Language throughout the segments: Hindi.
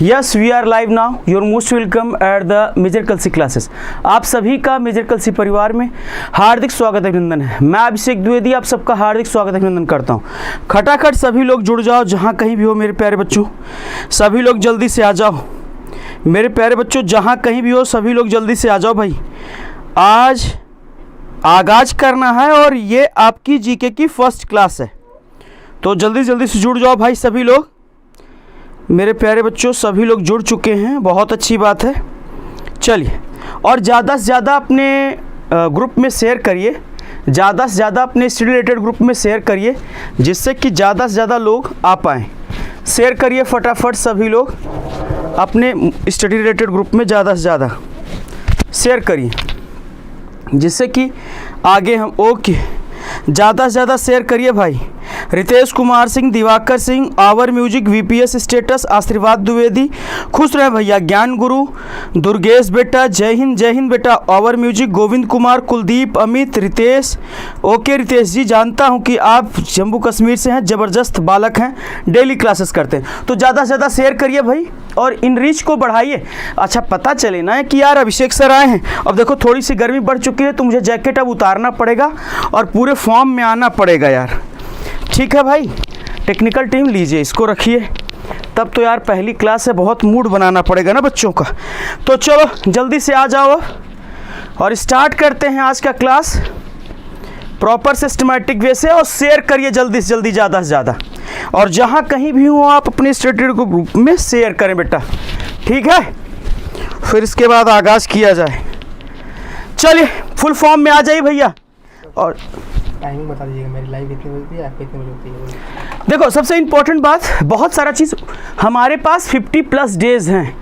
Yes we are live now, your most welcome at the major Kalsi classes. आप सभी का मेजर कलसी परिवार में हार्दिक स्वागत अभिनंदन है। मैं अभिषेक द्विवेदी आप सबका हार्दिक स्वागत अभिनंदन करता हूं। खटाखट सभी लोग जुड़ जाओ जहां कहीं भी हो मेरे प्यारे बच्चों, सभी लोग जल्दी से आ जाओ मेरे प्यारे बच्चों, जहां कहीं भी हो सभी लोग जल्दी से आ जाओ भाई। आज आगाज करना है और ये आपकी जीके की फर्स्ट क्लास है, तो जल्दी जल्दी से जुड़ जाओ भाई सभी लोग मेरे प्यारे बच्चों। सभी लोग जुड़ चुके हैं, बहुत अच्छी बात है। चलिए, और ज़्यादा से ज़्यादा अपने ग्रुप में शेयर करिए, ज़्यादा से ज़्यादा अपने स्टडी रिलेटेड ग्रुप में शेयर करिए, जिससे कि ज़्यादा से ज़्यादा लोग आ पाएँ। शेयर करिए फटाफट सभी लोग अपने स्टडी रिलेटेड ग्रुप में ज़्यादा से ज़्यादा शेयर करिए, जिससे कि आगे हम ज़्यादा से ज़्यादा शेयर करिए भाई। Ritesh Kumar Singh, Diwakar Singh, our music, VPS status, Ashirwad Dwivedi, खुश रहे भैया, ज्ञान गुरु, दुर्गेश बेटा, जय हिंद बेटा, our music, Govind Kumar, Kuldeep, Amit, Ritesh. Okay Ritesh ji, जानता हूं कि आप जम्मू कश्मीर से हैं, ज़बरदस्त बालक हैं, डेली क्लासेस करते हैं, तो ज़्यादा से ज़्यादा शेयर करिए भाई और इन रीच को बढ़ाइए। अच्छा, पता चले ना कि यार अभिषेक सर आए हैं। अब देखो थोड़ी सी गर्मी बढ़ चुकी है तो मुझे जैकेट अब उतारना पड़ेगा और पूरे फॉर्म में आना पड़ेगा यार। ठीक है भाई, टेक्निकल टीम लीजिए, इसको रखिए, तब तो यार पहली क्लास है, बहुत मूड बनाना पड़ेगा ना बच्चों का। तो चलो जल्दी से आ जाओ और स्टार्ट करते हैं आज का क्लास प्रॉपर सिस्टमैटिक वे से। और शेयर करिए जल्दी से जल्दी, ज़्यादा से ज़्यादा, और जहाँ कहीं भी हो आप अपने स्टडी ग्रुप में शेयर करें बेटा, ठीक है। फिर इसके बाद आगाज़ किया जाए। चलिए फुल फॉर्म में आ जाइए भैया, और टाइमिंग बता दीजिएगा, मेरी लाइव कितने बजे होती है, आपकी कितने बजे होती है। देखो सबसे इम्पोर्टेंट बात, बहुत सारा चीज़ हमारे पास 50+ डेज़ हैं।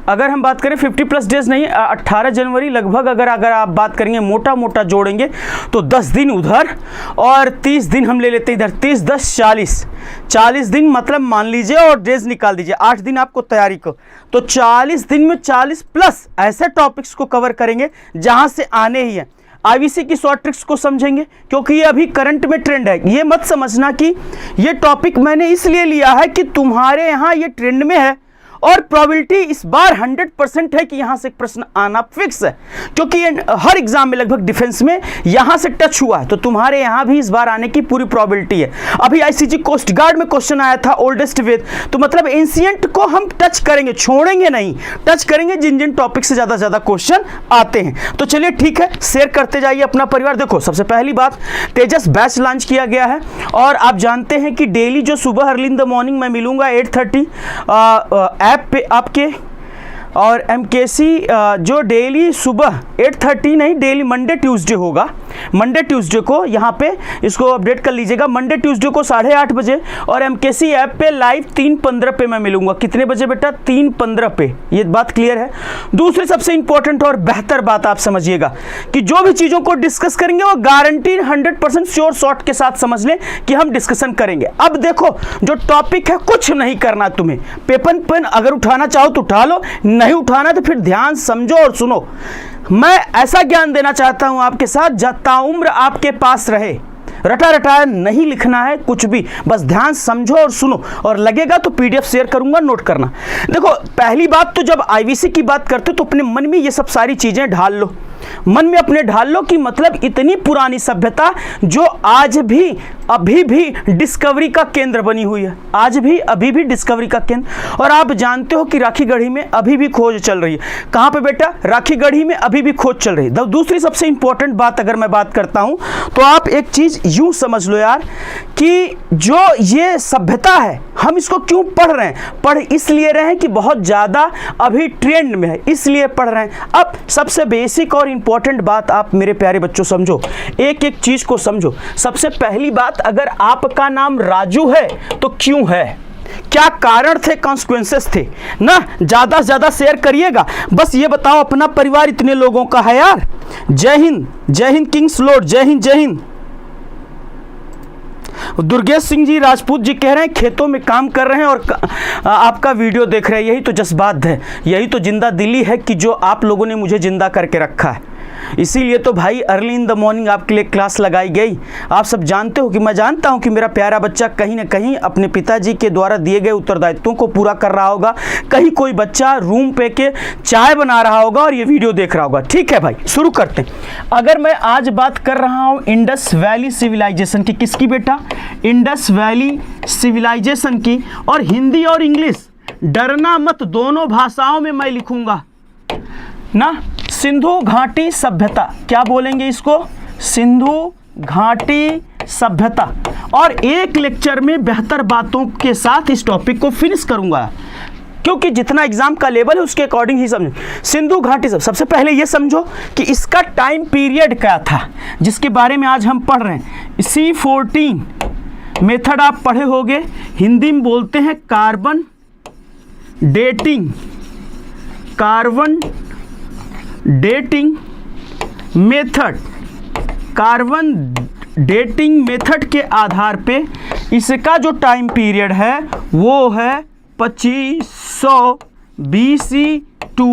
अगर हम बात करें 50+ डेज़ नहीं, 18 जनवरी लगभग, अगर आप बात करेंगे मोटा मोटा जोड़ेंगे तो 10 दिन उधर और 30 दिन हम ले लेते हैं इधर। 30 10 40 दिन, मतलब मान लीजिए, और डेज निकाल दीजिए, 8 दिन आपको तैयारी को, तो 40 दिन में 40+ ऐसे टॉपिक्स को कवर करेंगे जहाँ से आने ही हैं। आईवीसी की शॉर्ट ट्रिक्स को समझेंगे, क्योंकि ये अभी करंट में ट्रेंड है। ये मत समझना कि ये टॉपिक मैंने इसलिए लिया है कि तुम्हारे यहाँ ये ट्रेंड में है और प्रोबेबिलिटी इस बार 100% है कि यहाँ से प्रश्न आना फिक्स है, क्योंकि ये हर एग्जाम में लगभग डिफेंस में यहाँ से टच हुआ है, तो तुम्हारे यहाँ भी इस बार आने की पूरी प्रोबेबिलिटी है। अभी आईसीजी कोस्ट गार्ड में क्वेश्चन आया था ओल्डेस्ट वेद, तो मतलब एंशिएंट को हम टच करेंगे, छोड़ेंगे नहीं, टच करेंगे जिन जिन टॉपिक से ज़्यादा से ज़्यादा क्वेश्चन आते हैं। तो चलिए ठीक है, शेयर करते जाइए अपना परिवार। देखो सबसे पहली बात, तेजस बैच लॉन्च किया गया है, और आप जानते हैं कि डेली जो सुबह अर्ली इन द मॉर्निंग मैं मिलूंगा 8:30 ऐप पे आपके, और MKC जो डेली सुबह 8:30 नहीं, डेली मंडे ट्यूसडे होगा। मंडे ट्यूसडे को यहाँ पे इसको अपडेट कर लीजिएगा, मंडे ट्यूसडे को 8:30 बजे, और MKC ऐप पे लाइव 3:15 पे मैं मिलूंगा। कितने बजे बेटा? 3:15 पे। ये बात क्लियर है। दूसरी सबसे इंपॉर्टेंट और बेहतर बात आप समझिएगा कि जो भी चीज़ों को डिस्कस करेंगे वो गारंटी 100% श्योर शॉर्ट के साथ समझ लें कि हम डिस्कशन करेंगे। अब देखो जो टॉपिक है, कुछ नहीं करना तुम्हें, पेपर पेन अगर उठाना चाहो तो उठा लो, नहीं उठाना तो फिर ध्यान समझो और सुनो। मैं ऐसा ज्ञान देना चाहता हूं आपके साथ जता उम्र आपके पास रहे। रटा रटाया नहीं लिखना है कुछ भी, बस ध्यान समझो और सुनो, और लगेगा तो PDF शेयर करूंगा, नोट करना। देखो पहली बात तो जब आईवीसी की बात करते हो तो अपने मन में ये सब सारी चीजें ढाल लो, मन में अपने ढाल लो कि मतलब इतनी पुरानी सभ्यता जो आज भी अभी भी डिस्कवरी का केंद्र बनी हुई है, आज भी अभी भी डिस्कवरी का केंद्र। और आप जानते हो कि राखीगढ़ी में अभी भी खोज चल रही है। कहाँ पे बेटा? राखीगढ़ी में अभी भी खोज चल रही है। दूसरी सबसे इंपॉर्टेंट बात अगर मैं बात करता हूँ तो आप एक चीज यूं समझ लो यार कि जो ये सभ्यता है हम इसको क्यों पढ़ रहे हैं? पढ़ इसलिए रहे हैं कि बहुत ज़्यादा अभी ट्रेंड में है, इसलिए पढ़ रहे हैं। अब सबसे बेसिक और इंपॉर्टेंट बात आप मेरे प्यारे बच्चों समझो, एक एक चीज़ को समझो। सबसे पहली बात, अगर आपका नाम राजू है तो क्यों है, क्या कारण थे, कॉन्सिक्वेंसेस थे ना। ज़्यादा से ज़्यादा शेयर करिएगा। बस ये बताओ अपना परिवार इतने लोगों का है यार। जय हिंद किंग्स लॉर्ड, जय हिंद। दुर्गेश सिंह जी राजपूत जी कह रहे हैं खेतों में काम कर रहे हैं और आपका वीडियो देख रहे हैं। यही तो जज्बात है, यही तो जिंदा दिली है कि जो आप लोगों ने मुझे जिंदा करके रखा है। इसीलिए तो भाई अर्ली इन द मॉर्निंग आपके लिए क्लास लगाई गई। आप सब जानते हो कि मैं जानता हूं कि मेरा प्यारा बच्चा कहीं ना कहीं अपने पिताजी के द्वारा दिए गए उत्तरदायित्वों को पूरा कर रहा होगा। कहीं कोई बच्चा रूम पे के चाय बना रहा होगा और ये वीडियो देख रहा होगा। ठीक है भाई, शुरू करते हैं। अगर मैं आज बात कर रहा हूं इंडस वैली सिविलाइजेशन की, किसकी बेटा? इंडस वैली सिविलाइजेशन की। और हिंदी और इंग्लिश, डरना मत, दोनों भाषाओं में मैं लिखूंगा ना। सिंधु घाटी सभ्यता, क्या बोलेंगे इसको? सिंधु घाटी सभ्यता। और एक लेक्चर में बेहतर बातों के साथ इस टॉपिक को फिनिश करूंगा, क्योंकि जितना एग्जाम का लेवल है उसके अकॉर्डिंग ही समझो। सिंधु घाटी सबसे पहले ये समझो कि इसका टाइम पीरियड क्या था, जिसके बारे में आज हम पढ़ रहे हैं। C14 मेथड आप पढ़े होंगे, हिंदी में बोलते हैं carbon dating. Carbon dating method, carbon dating method के आधार पे इसका जो टाइम पीरियड है वो है 2500 BC टू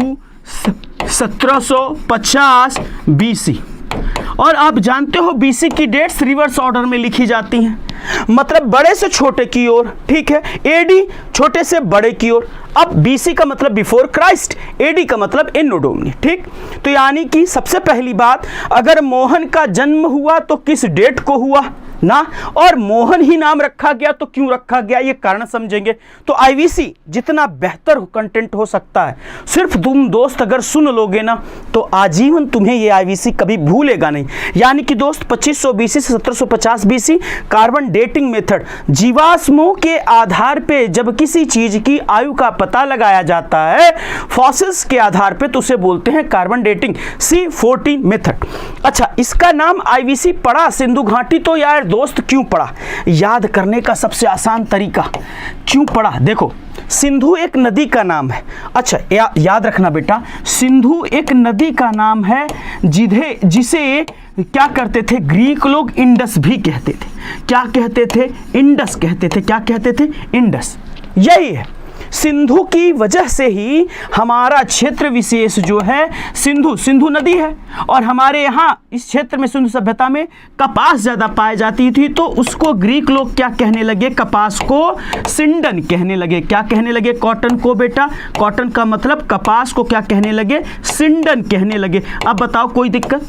1750 BC। और आप जानते हो BC की डेट्स रिवर्स ऑर्डर में लिखी जाती हैं, मतलब बड़े से छोटे की ओर। ठीक है, AD छोटे से बड़े की ओर। अब BC का मतलब बिफोर क्राइस्ट, AD का मतलब एनो डोमिनी। ठीक, तो यानी कि सबसे पहली बात, अगर मोहन का जन्म हुआ तो किस डेट को हुआ ना, और मोहन ही नाम रखा गया तो क्यों रखा गया, ये कारण समझेंगे। तो IVC जितना बेहतर कंटेंट हो सकता है, सिर्फ तुम दोस्त अगर सुन लोगे ना तो आजीवन तुम्हें ये IVC कभी भूलेगा नहीं। यानी कि दोस्त 2500 BC से 1750 BC कार्बन डेटिंग मेथड, जीवाश्मों के आधार पे जब किसी चीज की आयु का पता लगाया जाता है फॉसिल्स के आधार पे, तो उसे बोलते हैं कार्बन डेटिंग, C14 मेथड। अच्छा, इसका नाम IVC पड़ा सिंधु घाटी, तो यार दोस्त क्यों पड़ा? याद करने का सबसे आसान तरीका, क्यों पड़ा देखो, सिंधु एक नदी का नाम है। अच्छा याद रखना बेटा, सिंधु एक नदी का नाम है जिसे क्या करते थे ग्रीक लोग? इंडस भी कहते थे। क्या कहते थे? इंडस कहते थे। क्या कहते थे? इंडस। यही है, सिंधु की वजह से ही हमारा क्षेत्र विशेष जो है सिंधु नदी है। और हमारे यहाँ इस क्षेत्र में सिंधु सभ्यता में कपास ज़्यादा पाई जाती थी, तो उसको ग्रीक लोग क्या कहने लगे? कपास को सिंडन कहने लगे। क्या कहने लगे? कॉटन को बेटा, कॉटन का मतलब कपास को क्या कहने लगे? सिंडन कहने लगे। अब बताओ कोई दिक्कत?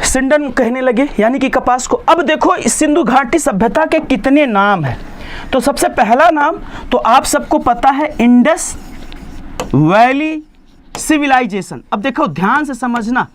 सिंडन कहने लगे यानी कि कपास को। अब देखो इस सिंधु घाटी सभ्यता के कितने नाम हैं। तो सबसे पहला नाम तो आप सबको पता है, इंडस वैली सिविलाइजेशन। अब देखो ध्यान से समझना,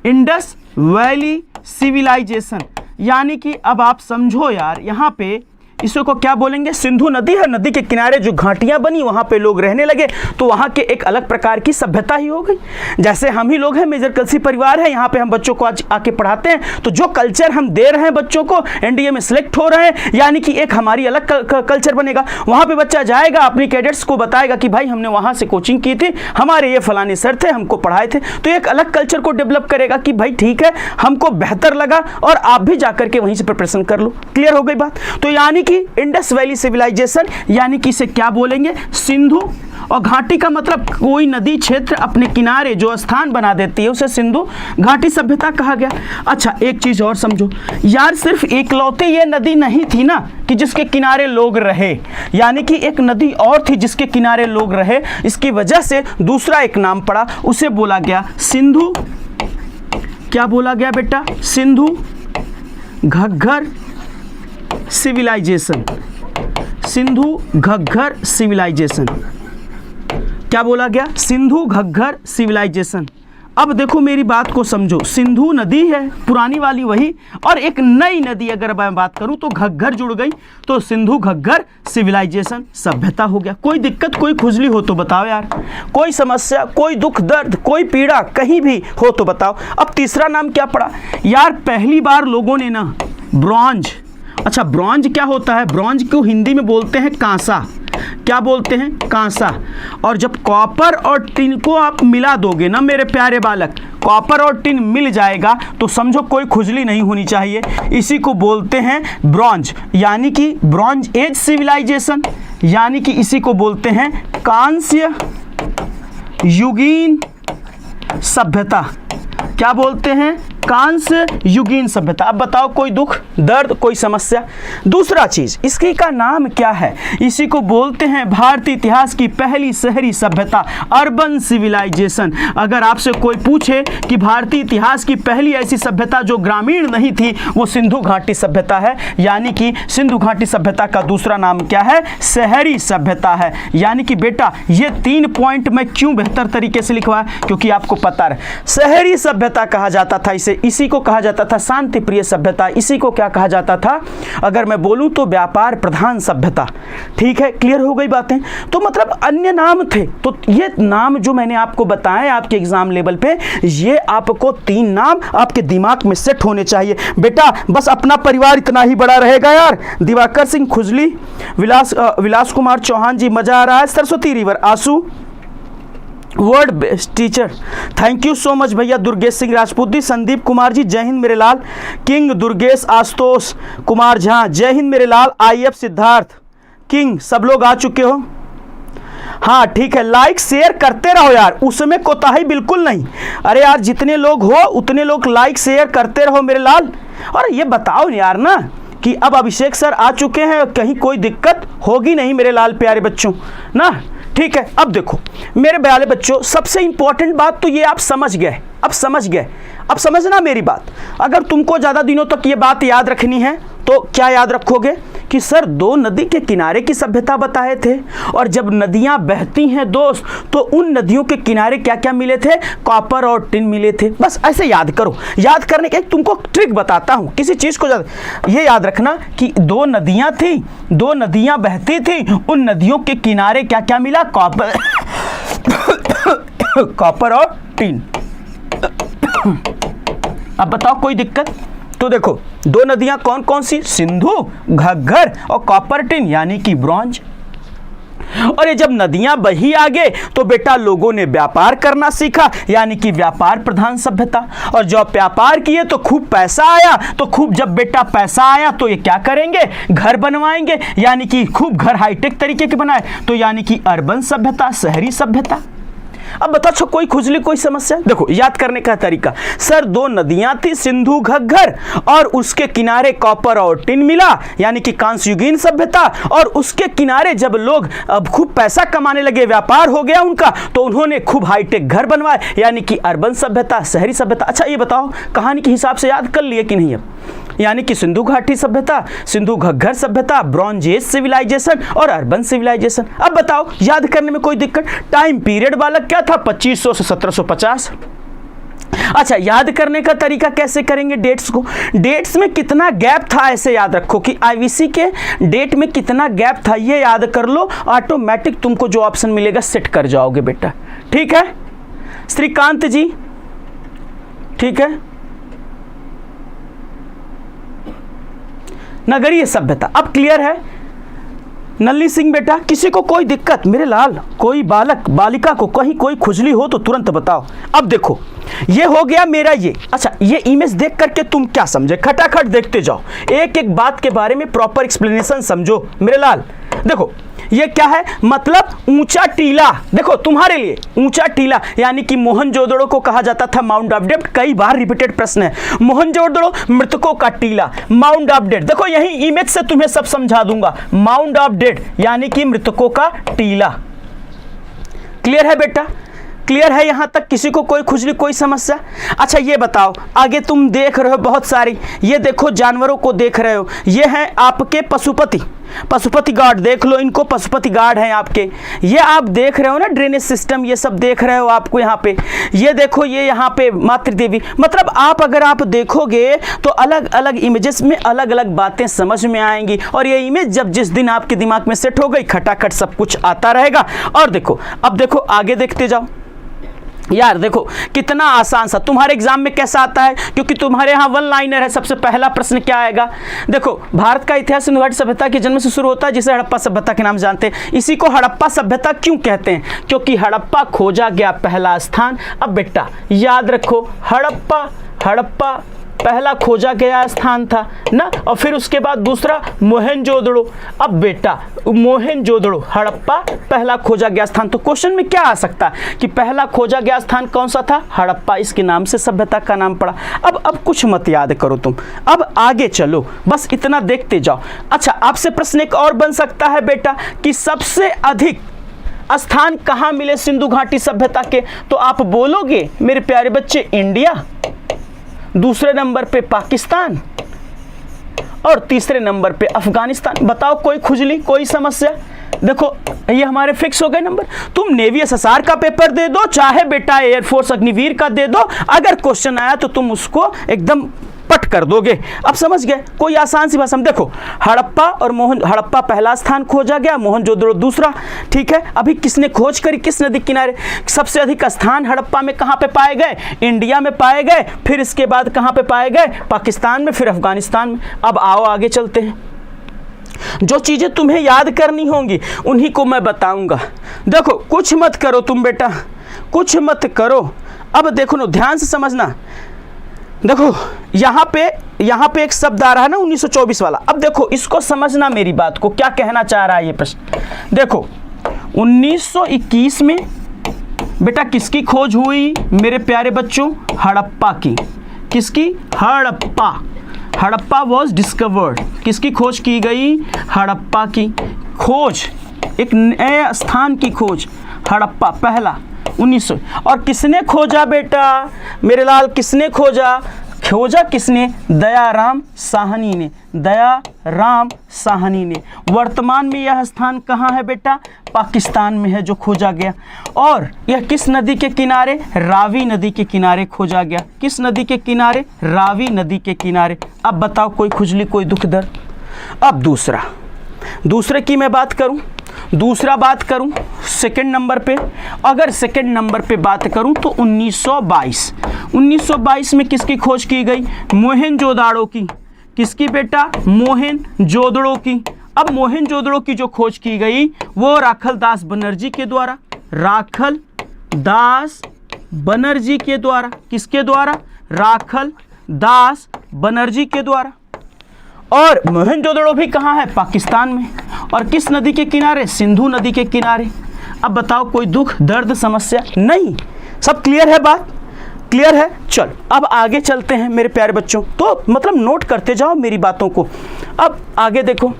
इंडस वैली सिविलाइजेशन यानी कि अब आप समझो यार, यहाँ पे इसको क्या बोलेंगे? सिंधु नदी है, नदी के किनारे जो घाटियां बनी वहां पे लोग रहने लगे, तो वहां के एक अलग प्रकार की सभ्यता ही हो गई। जैसे हम ही लोग हैं, मेजर कलसी परिवार है, यहाँ पे हम बच्चों को आज आके पढ़ाते हैं, तो जो कल्चर हम दे रहे हैं बच्चों को, NDA में सिलेक्ट हो रहे हैं, यानी कि एक हमारी अलग कल्चर बनेगा। वहां पे बच्चा जाएगा, अपनी कैडेट्स को बताएगा कि भाई हमने वहां से कोचिंग की थी, हमारे ये फलाने सर थे, हमको पढ़ाए थे, तो एक अलग कल्चर को डेवलप करेगा कि भाई ठीक है, हमको बेहतर लगा और आप भी जाकर के वहीं से प्रिपरेशन कर लो। क्लियर हो गई बात? तो यानी इंडस वैली सिविलाइजेशन यानी कि इसे क्या बोलेंगे? सिंधु। और घाटी का मतलब कोई नदी क्षेत्र अपने किनारे जो स्थान बना देती है उसे सिंधु घाटी सभ्यता कहा गया। अच्छा एक चीज और समझो यार, सिर्फ एकलौते ये नदी नहीं थी ना कि जिसके किनारे लोग रहे, यानी कि एक नदी और थी जिसके किनारे लोग रहे, इसकी वजह से दूसरा एक नाम पड़ा, उसे बोला गया सिंधु। क्या बोला गया बेटा? सिंधु घग्गर सिविलाइजेशन। सिंधु घग्गर सिविलाइजेशन। क्या बोला गया? सिंधु घग्गर सिविलाइजेशन। अब देखो मेरी बात को समझो, सिंधु नदी है पुरानी वाली वही, और एक नई नदी अगर मैं बात करूं तो घग्गर जुड़ गई, तो सिंधु घग्गर सिविलाइजेशन सभ्यता हो गया। कोई दिक्कत, कोई खुजली हो तो बताओ यार, कोई समस्या, कोई दुख दर्द, कोई पीड़ा कहीं भी हो तो बताओ। अब तीसरा नाम क्या पड़ा यार? पहली बार लोगों ने ना ब्रॉन्ज। अच्छा ब्रॉन्ज क्या होता है? ब्रॉन्ज को हिंदी में बोलते हैं कांसा। क्या बोलते हैं? कांसा। और जब कॉपर और टिन को आप मिला दोगे ना मेरे प्यारे बालक, कॉपर और टिन मिल जाएगा तो समझो कोई खुजली नहीं होनी चाहिए, इसी को बोलते हैं ब्रॉन्ज, यानी कि ब्रॉन्ज एज सिविलाइजेशन, यानी कि इसी को बोलते हैं कांस्य युगीन सभ्यता। क्या बोलते हैं, कांस्य युगीन सभ्यता। अब बताओ कोई दुख दर्द कोई समस्या। दूसरा चीज इसकी का नाम क्या है, इसी को बोलते हैं भारतीय इतिहास की पहली शहरी सभ्यता, अर्बन सिविलाइजेशन। अगर आपसे कोई पूछे कि भारतीय इतिहास की पहली ऐसी सभ्यता जो ग्रामीण नहीं थी, वो सिंधु घाटी सभ्यता है। यानी कि सिंधु घाटी सभ्यता का दूसरा नाम क्या है, शहरी सभ्यता है। यानी कि बेटा ये 3 पॉइंट मैं क्यों बेहतर तरीके से लिखवाया, क्योंकि आपको पता है शहरी सभ्यता कहा जाता था इसी को कहा जाता था शांति प्रिय सभ्यता, इसी को क्या कहा जाता था, अगर मैं बोलूं तो व्यापार प्रधान सभ्यता। ठीक है, क्लियर हो गई बातें। तो मतलब अन्य नाम थे, तो ये नाम जो मैंने आपको बताए आपके एग्जाम लेवल पे, ये आपको 3 नाम आपके दिमाग में सेट होने चाहिए बेटा। बस अपना परिवार इतना ही बड़ा रहेगा यार। दिवाकर सिंह खुजली, विलास कुमार चौहान जी, मजा आ रहा है। सरस्वती रिवर आंसू, word best teacher, thank you so much भैया। दुर्गेश सिंह राजपूती, संदीप कुमार जी, जय हिंद मेरे लाल। किंग दुर्गेश, आशुतोष कुमार झा, जय हिंद मेरे लाल। IF सिद्धार्थ, किंग, सब लोग आ चुके हो? हाँ ठीक है, लाइक शेयर करते रहो यार, उसमें कोताही बिल्कुल नहीं। अरे यार जितने लोग हो उतने लोग लाइक शेयर करते रहो मेरे लाल। और ये बताओ यार ना कि अब अभिषेक सर आ चुके हैं, कहीं कोई दिक्कत होगी नहीं मेरे लाल प्यारे बच्चों ना। ठीक है, अब देखो मेरे प्यारे बच्चों, सबसे इंपॉर्टेंट बात तो ये आप समझ गए, अब समझना मेरी बात। अगर तुमको ज़्यादा दिनों तक ये बात याद रखनी है तो क्या याद रखोगे कि सर 2 नदी के किनारे की सभ्यता बताए थे, और जब नदियां बहती हैं दोस्त तो उन नदियों के किनारे क्या क्या मिले थे, कॉपर और टिन मिले थे। बस ऐसे याद करो। याद करने के एक तुमको ट्रिक बताता हूं, किसी चीज को ये याद रखना कि 2 नदियां थी, 2 नदियां बहती थी, उन नदियों के किनारे क्या क्या मिला, कॉपर कॉपर और टिन। अब बताओ कोई दिक्कत? तो देखो 2 नदियां कौन कौन सी, सिंधु घग्गर और कॉपर टिन यानी कि ब्रॉन्ज। और ये जब नदियां बही आगे तो बेटा लोगों ने व्यापार करना सीखा, यानी कि व्यापार प्रधान सभ्यता। और जब व्यापार किए तो खूब पैसा आया, तो खूब जब बेटा पैसा आया तो ये क्या करेंगे, घर बनवाएंगे, यानी कि खूब घर हाईटेक तरीके के बनाए, तो यानी कि अर्बन सभ्यता, शहरी सभ्यता। अब बताओ कोई खुजली कोई समस्या? देखो याद करने का तरीका, सर 2 नदियां थी, सिंधु घग्गर, और उसके किनारे कॉपर और टिन मिला यानी कि कांस्य युगीन सभ्यता। और उसके किनारे जब लोग अब खूब पैसा कमाने लगे, व्यापार हो गया उनका, तो उन्होंने खूब हाईटेक घर बनवाए यानी कि अर्बन सभ्यता, शहरी सभ्यता। अच्छा ये बताओ कहानी के हिसाब से याद कर लिए कि नहीं? अब यानी कि सिंधु घाटी सभ्यता, सिंधु घग्गर सभ्यता, ब्रॉन्ज एज सिविलाइजेशन और अर्बन सिविलाइजेशन। अब बताओ याद करने में कोई दिक्कत? टाइम पीरियड वाला क्या था, 2500 से 1750। अच्छा याद करने का तरीका कैसे करेंगे, डेट्स को, डेट्स में कितना गैप था ऐसे याद रखो कि IVC के डेट में कितना गैप था, ये याद कर लो, ऑटोमेटिक तुमको जो ऑप्शन मिलेगा सेट कर जाओगे बेटा। ठीक है श्रीकांत जी, ठीक है। नगरीय सभ्यता अब क्लियर है। नल्ली सिंह बेटा किसी को कोई दिक्कत मेरे लाल, कोई बालक बालिका को कहीं कोई खुजली हो तो तुरंत बताओ। अब देखो ये हो गया मेरा ये। अच्छा ये इमेज देख करके तुम क्या समझे, खटाखट देखते जाओ, एक एक बात के बारे में प्रॉपर एक्सप्लेनेशन समझो मेरे लाल। देखो ये क्या है, मतलब ऊंचा टीला। देखो तुम्हारे लिए ऊंचा टीला यानी कि मोहनजोदड़ो को कहा जाता था माउंट ऑफ डेथ। कई बार रिपीटेड प्रश्न है, मोहनजोदड़ो मृतकों का टीला, माउंट ऑफ डेथ। देखो यही इमेज से तुम्हें सब समझा दूंगा, माउंट ऑफ डेथ यानी कि मृतकों का टीला। क्लियर है बेटा, क्लियर है यहाँ तक? किसी को कोई खुजली कोई समस्या? अच्छा ये बताओ, आगे तुम देख रहे हो बहुत सारी, ये देखो जानवरों को देख रहे हो, ये हैं आपके पशुपति, पशुपति गार्ड देख लो इनको, पशुपति गार्ड हैं आपके। ये आप देख रहे हो ना ड्रेनेज सिस्टम, ये सब देख रहे हो आपको यहाँ पे। ये देखो ये यहाँ पे मातृ देवी। मतलब आप अगर आप देखोगे तो अलग अलग इमेजेस में अलग अलग बातें समझ में आएंगी, और ये इमेज जब जिस दिन आपके दिमाग में सेट हो गई खटाखट सब कुछ आता रहेगा। और देखो अब देखो आगे देखते जाओ यार, देखो कितना आसान सा तुम्हारे एग्जाम में कैसा आता है, क्योंकि तुम्हारे यहाँ 1 लाइनर है। सबसे पहला प्रश्न क्या आएगा, देखो भारत का इतिहास सिंधु घाटी सभ्यता के जन्म से शुरू होता है, जिसे हड़प्पा सभ्यता के नाम जानते हैं। इसी को हड़प्पा सभ्यता क्यों कहते हैं, क्योंकि हड़प्पा खोजा गया पहला स्थान। अब बेटा याद रखो हड़प्पा, हड़प्पा पहला खोजा गया स्थान था ना, और फिर उसके बाद दूसरा मोहनजोदड़ो। अब बेटा मोहनजोदड़ो हड़प्पा पहला खोजा गया स्थान, तो क्वेश्चन में क्या आ सकता है कि पहला खोजा गया स्थान कौन सा था? हड़प्पा, इसके नाम से सभ्यता का नाम पड़ा। अब कुछ मत याद करो तुम, अब आगे चलो, बस इतना देखते जाओ। अच्छा, आपसे प्रश्न एक और बन सकता है बेटा कि सबसे अधिक स्थान कहाँ मिले सिंधु घाटी सभ्यता के? तो आप बोलोगे मेरे प्यारे बच्चे इंडिया, दूसरे नंबर पे पाकिस्तान और तीसरे नंबर पे अफगानिस्तान। बताओ कोई खुजली, कोई समस्या? देखो ये हमारे फिक्स हो गए नंबर। तुम नेवी एसएसआर का पेपर दे दो, चाहे बेटा एयरफोर्स अग्निवीर का दे दो, अगर क्वेश्चन आया तो तुम उसको एकदम पट कर दोगे। अब समझ गए? कोई आसान सी भाषा में देखो, हड़प्पा और हड़प्पा पहला स्थान खोजा गया, मोहनजोदड़ो दूसरा। ठीक है, अभी किसने खोज करी, किस नदी किनारे? सबसे अधिक स्थान हड़प्पा में कहाँ पे पाए गए? इंडिया में पाए गए, फिर इसके बाद कहाँ पे पाए गए? पाकिस्तान में, फिर अफगानिस्तान में। अब आओ आगे चलते हैं, जो चीजें तुम्हें याद करनी होंगी उन्हीं को मैं बताऊंगा। देखो कुछ मत करो तुम बेटा, कुछ मत करो। अब देखो ना, ध्यान से समझना। देखो यहाँ पे एक शब्द आ रहा है ना 1924 वाला। अब देखो इसको समझना, मेरी बात को क्या कहना चाह रहा है ये प्रश्न। देखो 1921 में बेटा किसकी खोज हुई मेरे प्यारे बच्चों? हड़प्पा की। किसकी? हड़प्पा। Harappa was discovered. किसकी खोज की गई? हड़प्पा की खोज, एक नए स्थान की खोज, हड़प्पा पहला 1900। और किसने खोजा बेटा मेरे लाल? किसने खोजा? खोजा किसने? दयाराम साहनी ने। दयाराम साहनी ने। वर्तमान में यह स्थान कहाँ है बेटा? पाकिस्तान में है जो खोजा गया। और यह किस नदी के किनारे? रावी नदी के किनारे खोजा गया। किस नदी के किनारे? रावी नदी के किनारे। अब बताओ कोई खुजली, कोई दुख दर्द? अब दूसरे की मैं बात करूं, दूसरा बात करूं सेकंड नंबर पे। अगर सेकंड नंबर पे बात करूं तो 1922 में किसकी खोज की गई? मोहनजोदड़ो की। किसकी बेटा? मोहनजोदड़ो की। अब मोहनजोदड़ो की जो खोज की गई वो राखल दास बनर्जी के द्वारा। राखल दास बनर्जी के द्वारा। किसके द्वारा? राखल दास बनर्जी के द्वारा। और मोहनजोदड़ो भी कहाँ है? पाकिस्तान में। और किस नदी के किनारे? सिंधु नदी के किनारे। अब बताओ कोई दुख दर्द समस्या? नहीं, सब क्लियर है, बात क्लियर है। चल अब आगे चलते हैं मेरे प्यारे बच्चों, तो मतलब नोट करते जाओ मेरी बातों को। अब आगे देखो,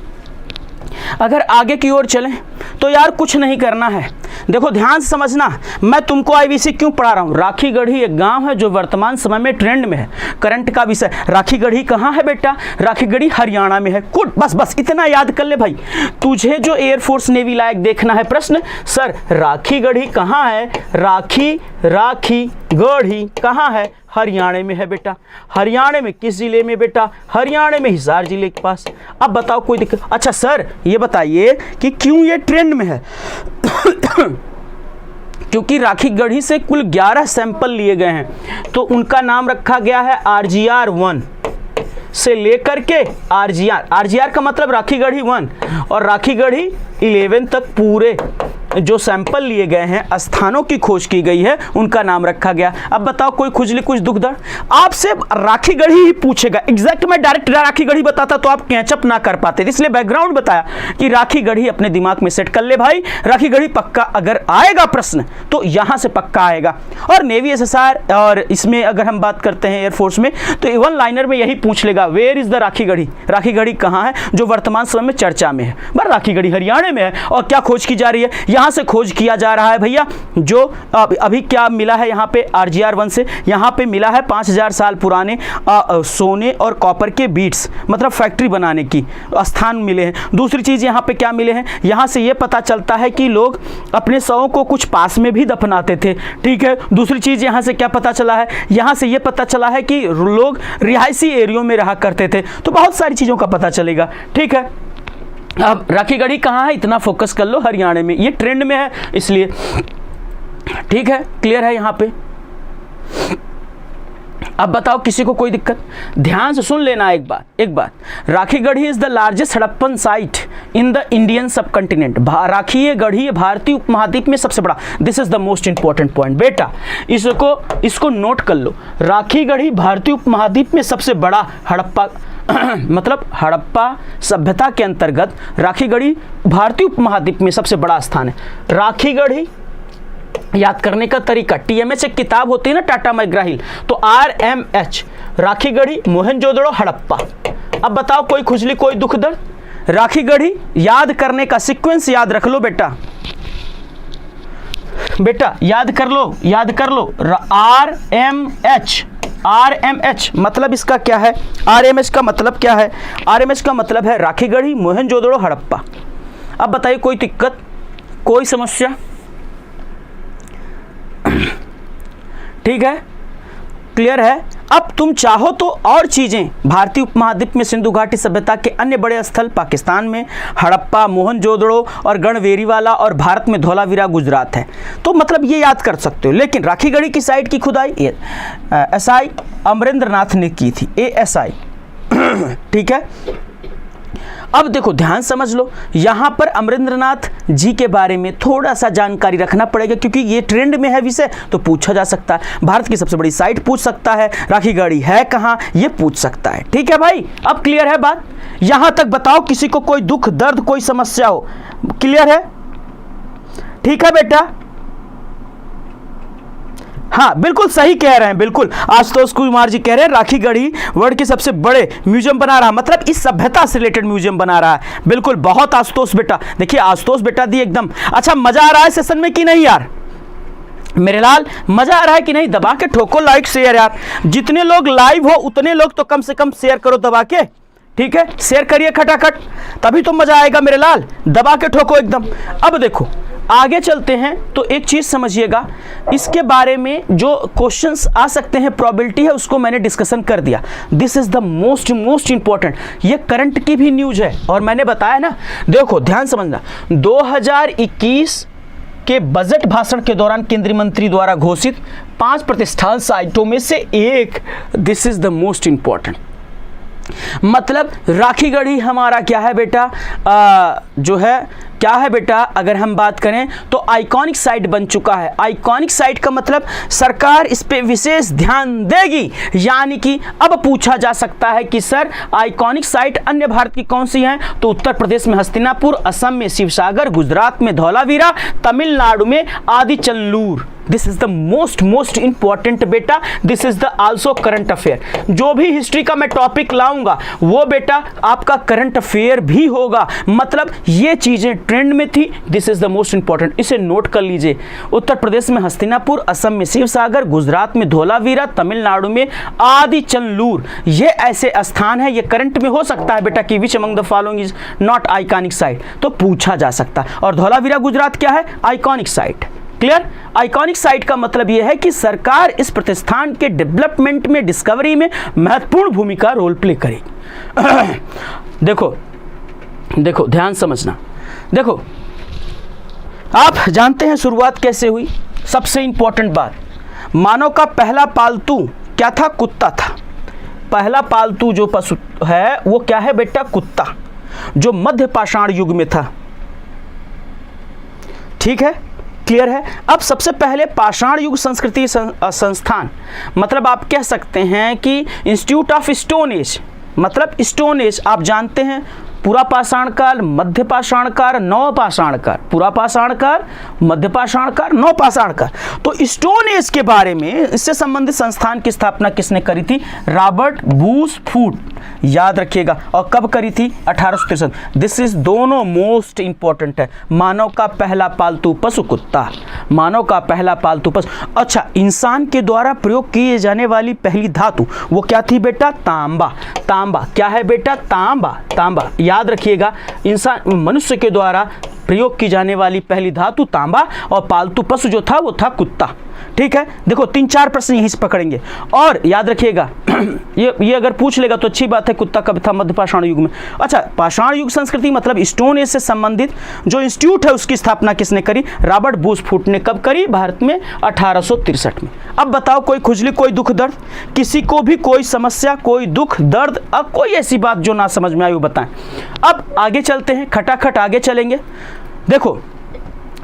अगर आगे की ओर चलें तो यार कुछ नहीं करना है। देखो ध्यान से समझना, मैं तुमको आईवीसी क्यों पढ़ा रहा हूँ। राखीगढ़ी एक गांव है जो वर्तमान समय में ट्रेंड में है, करंट का विषय। राखीगढ़ी कहाँ है बेटा? राखीगढ़ी हरियाणा में है। गुड, बस इतना याद कर ले भाई। तुझे जो एयरफोर्स नेवी लायक देखना है प्रश्न, सर राखीगढ़ी कहाँ है? राखीगढ़ी कहाँ है? हरियाणा में है बेटा। हरियाणा में किस जिले में बेटा? हरियाणा में हिसार जिले के पास। अब बताओ कोई दिक्कत? अच्छा सर ये बताइए कि क्यों ये ट्रेंड में है? क्योंकि राखीगढ़ी से कुल 11 सैंपल लिए गए हैं, तो उनका नाम रखा गया है RGR-1 से लेकर के RGR का मतलब राखीगढ़ी 1 और राखीगढ़ी 11 तक पूरे जो सैंपल लिए गए हैं, स्थानों की खोज की गई है, उनका नाम रखा गया। अब बताओ कोई खुजली, कुछ दुख दर्द? आपसे राखीगढ़ी ही पूछेगा एग्जैक्ट। मैं डायरेक्ट राखीगढ़ी बताता तो आप कैचअप ना कर पाते, इसलिए बैकग्राउंड बताया कि राखीगढ़ी अपने दिमाग में सेट कर ले भाई। राखीगढ़ी पक्का अगर आएगा प्रश्न तो यहां से पक्का आएगा। और नेवी एसएसआर और इसमें अगर हम बात करते हैं एयरफोर्स में तो वन लाइनर में यही पूछ लेगा, where is the Rakhigarhi? Rakhigarhi कहाँ है जो वर्तमान समय में चर्चा में है? बस राखीगढ़ी हरियाणा में है। और क्या खोज की जा रही है? यहाँ से खोज किया जा रहा है भैया, जो अभी क्या मिला है यहाँ पे RGR-1 से? यहाँ पे मिला है 5000 साल पुराने सोने और कॉपर के बीट्स, मतलब फैक्ट्री बनाने की स्थान मिले हैं। दूसरी चीज़ यहाँ पे क्या मिले हैं? यहाँ से ये पता चलता है कि लोग अपने शवों को कुछ पास में भी दफनाते थे। ठीक है। दूसरी चीज़ यहाँ से क्या पता चला है? यहाँ से ये पता चला है कि लोग रिहायशी एरियो में रहा करते थे। तो बहुत सारी चीज़ों का पता चलेगा। ठीक है। अब राखीगढ़ी कहाँ है इतना फोकस कर लो, हरियाणा में, ये ट्रेंड में है इसलिए। ठीक है, क्लियर है यहाँ पे। अब बताओ किसी को कोई दिक्कत? ध्यान से सुन लेना एक बात। Rakhigarhi is the largest Harappan site in the Indian सब कंटिनेंट। राखीगढ़ी भारतीय उपमहाद्वीप में सबसे बड़ा। This is the most important point बेटा, इसको नोट कर लो। राखीगढ़ी भारतीय उपमहाद्वीप में सबसे बड़ा हड़प्पा मतलब हड़प्पा सभ्यता के अंतर्गत राखीगढ़ी भारतीय उपमहाद्वीप में सबसे बड़ा स्थान है। राखीगढ़ी याद करने का तरीका, टीएमएच एक किताब होती है ना टाटा मैकग्रा हिल, तो आरएमएच राखीगढ़ी मोहनजोदड़ो हड़प्पा। अब बताओ कोई खुजली कोई दुख दर्द? राखीगढ़ी याद करने का सीक्वेंस याद रख लो बेटा याद कर लो आरएमएच मतलब इसका क्या है? आरएमएच का मतलब क्या है? आरएमएच का मतलब है राखीगढ़ी मोहनजोदड़ो हड़प्पा। अब बताइए कोई दिक्कत कोई समस्या? ठीक है, क्लियर है। अब तुम चाहो तो और चीजें भारतीय उपमहाद्वीप में सिंधु घाटी सभ्यता के अन्य बड़े स्थल पाकिस्तान में हड़प्पा, मोहनजोदड़ो और गढ़वेरीवाला, और भारत में धौलावीरा गुजरात है, तो मतलब ये याद कर सकते हो। लेकिन राखीगढ़ी की साइट की खुदाई एसआई अमरेंद्रनाथ ने की थी, एएसआई ठीक है। अब देखो ध्यान समझ लो, यहां पर अमरेंद्रनाथ जी के बारे में थोड़ा सा जानकारी रखना पड़ेगा क्योंकि ये ट्रेंड में है विषय, तो पूछा जा सकता है। भारत की सबसे बड़ी साइट पूछ सकता है, राखीगढ़ी है कहां ये पूछ सकता है। ठीक है भाई, अब क्लियर है बात? यहां तक बताओ किसी को कोई दुख दर्द कोई समस्या हो? क्लियर है? ठीक है बेटा, हाँ बिल्कुल सही कह रहे हैं, बिल्कुल आशुतोष कुमार जी कह रहे हैं राखीगढ़ी वर्ल्ड के सबसे बड़े म्यूजियम बना रहा, मतलब इस सभ्यता से रिलेटेड म्यूजियम बना रहा है। बिल्कुल, बहुत आशुतोष बेटा, देखिए आशुतोष बेटा दी एकदम। अच्छा मजा आ रहा है सेशन में कि नहीं यार? मेरे लाल मजा आ रहा है कि नहीं? दबा के ठोको लाइक शेयर यार, जितने लोग लाइव हो उतने लोग तो कम से कम शेयर करो दबा के। ठीक है, शेयर करिए खटाखट, तभी तो मजा आएगा मेरे लाल, दबा के ठोको एकदम। अब देखो आगे चलते हैं तो एक चीज समझिएगा, इसके बारे में जो क्वेश्चंस आ सकते हैं प्रोबेबिलिटी है उसको मैंने डिस्कशन कर दिया। This is the most important, ये करंट की भी न्यूज है और मैंने बताया ना। देखो ध्यान समझना, 2021 के बजट भाषण के दौरान केंद्रीय मंत्री द्वारा घोषित 5 प्रतिष्ठान साइटों में से एक, this is the most important. मतलब राखीगढ़ी हमारा क्या है बेटा, जो है क्या है बेटा, अगर हम बात करें तो आइकॉनिक साइट बन चुका है। आइकॉनिक साइट का मतलब सरकार इस पे विशेष ध्यान देगी, यानी कि अब पूछा जा सकता है कि सर आइकॉनिक साइट अन्य भारत की कौन सी हैं, तो उत्तर प्रदेश में हस्तिनापुर, असम में शिवसागर, गुजरात में धौलावीरा, तमिलनाडु में Adichanallur. This is the most important बेटा, this is the also current affair. जो भी हिस्ट्री का मैं टॉपिक लाऊंगा वो बेटा आपका करंट अफेयर भी होगा, मतलब ये चीजें ट्रेंड में थी। This is the most important, इसे नोट कर लीजिए। उत्तर प्रदेश में हस्तिनापुर, असम में शिवसागर, गुजरात में धौलावीरा, तमिलनाडु में आदिचनलूर, ये ऐसे स्थान है। ये करंट में हो सकता है बेटा कि which among the following is not iconic site, तो पूछा जा सकता है। और धौलावीरा गुजरात क्या है? Iconic site. Clear? Iconic site का मतलब यह है कि सरकार इस प्रतिष्ठान के डेवलपमेंट में, डिस्कवरी में महत्वपूर्ण भूमिका रोल प्ले करेगी। देखो ध्यान समझना। देखो आप जानते हैं शुरुआत कैसे हुई? सबसे इंपॉर्टेंट बात, मानव का पहला पालतू क्या था? कुत्ता था। पहला पालतू जो पशु है वो क्या है बेटा? कुत्ता, जो मध्य पाषाण युग में था। ठीक है, क्लियर है? अब सबसे पहले पाषाण युग संस्कृति संस्थान, मतलब आप कह सकते हैं कि इंस्टीट्यूट ऑफ स्टोन एज, मतलब स्टोन एज आप जानते हैं, पूरा पाषाण काल, मध्य पाषाण काल, नव पाषाण काल, पूरा पाषाण काल, मध्य पाषाण काल, नव पाषाण काल। तो स्टोन एज के बारे में, इससे संबंधित संस्थान की स्थापना किसने करी थी? रॉबर्ट बूसफूट, याद रखिएगा। और कब करी थी? 1863। दिस इज दोनों मोस्ट इंपॉर्टेंट है। मानव का पहला पालतू पशु कुत्ता, मानव का पहला पालतू पशु। अच्छा, इंसान के द्वारा प्रयोग किए जाने वाली पहली धातु वो क्या थी बेटा? तांबा। तांबा क्या है बेटा? तांबा। तांबा याद रखिएगा, इंसान मनुष्य के द्वारा प्रयोग की जाने वाली पहली धातु तांबा, और पालतू पशु जो था वो था कुत्ता। ठीक है, देखो 3-4 प्रश्न यहीं से पकड़ेंगे और याद रखिएगा ये अगर पूछ लेगा तो अच्छी बात है। कुत्ता कब था? मध्य पाषाण युग में। अच्छा, पाषाण युग संस्कृति मतलब स्टोन एज से संबंधित जो इंस्टीट्यूट है उसकी स्थापना किसने करी? रॉबर्ट बूसफूट ने। कब करी? भारत में 1863 में। अब बताओ, कोई खुजली, कोई दुख दर्द, किसी को भी कोई समस्या, कोई दुख दर्द, अब कोई ऐसी बात जो ना समझ में आई वो बताएं। अब आगे चलते हैं, खटाखट आगे चलेंगे। देखो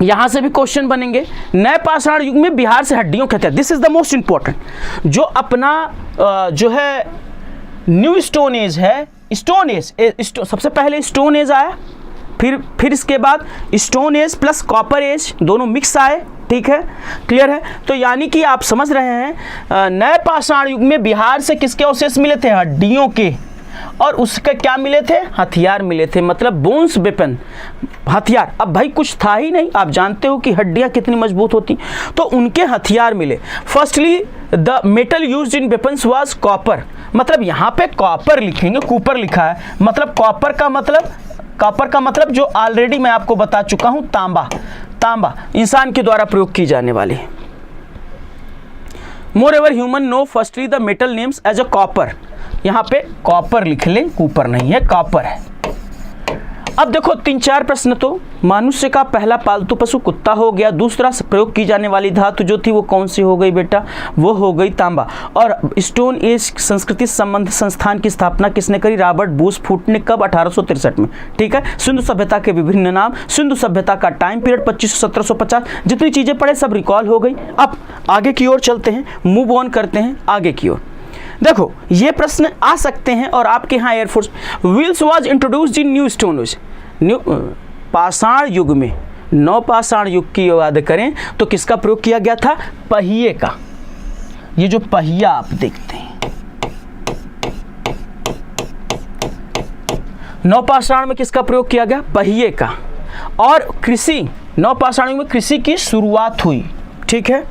यहां से भी क्वेश्चन बनेंगे। नए पाषाण युग में बिहार से हड्डियों कहते हैं, this is the most important. जो अपना जो है न्यू स्टोन एज है, स्टोन एज, सबसे पहले स्टोन एज आया, फिर इसके बाद stone age plus copper age दोनों मिक्स आए, ठीक है, क्लियर है। तो यानी कि आप समझ रहे हैं नए पाषाण युग में बिहार से किसके अवशेष मिले थे? हड्डियों के। और उसके क्या मिले थे? हथियार मिले थे, मतलब बोन्स वेपन, हथियार। अब भाई कुछ था ही नहीं, आप जानते हो कि हड्डियां कितनी मजबूत होती, तो उनके हथियार मिले। Firstly the metal used in weapons was copper, मतलब यहाँ पे कॉपर लिखेंगे, कूपर लिखा है, मतलब कॉपर का मतलब जो ऑलरेडी मैं आपको बता चुका हूं, तांबा इंसान के द्वारा प्रयोग की जाने वाली। More ever human know firstly the metal names as a copper, यहाँ पे कॉपर लिख लें, कूपर नहीं है, कॉपर है। अब देखो 3-4 प्रश्न तो मनुष्य का पहला पालतू पशु कुत्ता हो गया। दूसरा प्रयोग की जाने वाली धातु जो थी वो कौन सी हो गई बेटा? वो हो गई तांबा। और स्टोन एज संस्कृति संबंध संस्थान की स्थापना किसने करी? रॉबर्ट बूसफूट ने। कब? 1863 में, ठीक है। सिंधु सभ्यता के विभिन्न नाम, सिंधु सभ्यता का टाइम पीरियड 2500-1750, जितनी चीजें पढ़े सब रिकॉल हो गई। अब आगे की ओर चलते हैं, मूव ऑन करते हैं आगे की ओर। देखो ये प्रश्न आ सकते हैं और आपके यहाँ air force, wheels was introduced in new stone as, new पाषाण युग में, नौ पाषाण युग की बात करें तो किसका प्रयोग किया गया था? पहिए का। ये जो पहिया आप देखते हैं, नौ पाषाण में किसका प्रयोग किया गया? पहिए का। और कृषि, नौ पाषाण युग में कृषि की शुरुआत हुई, ठीक है।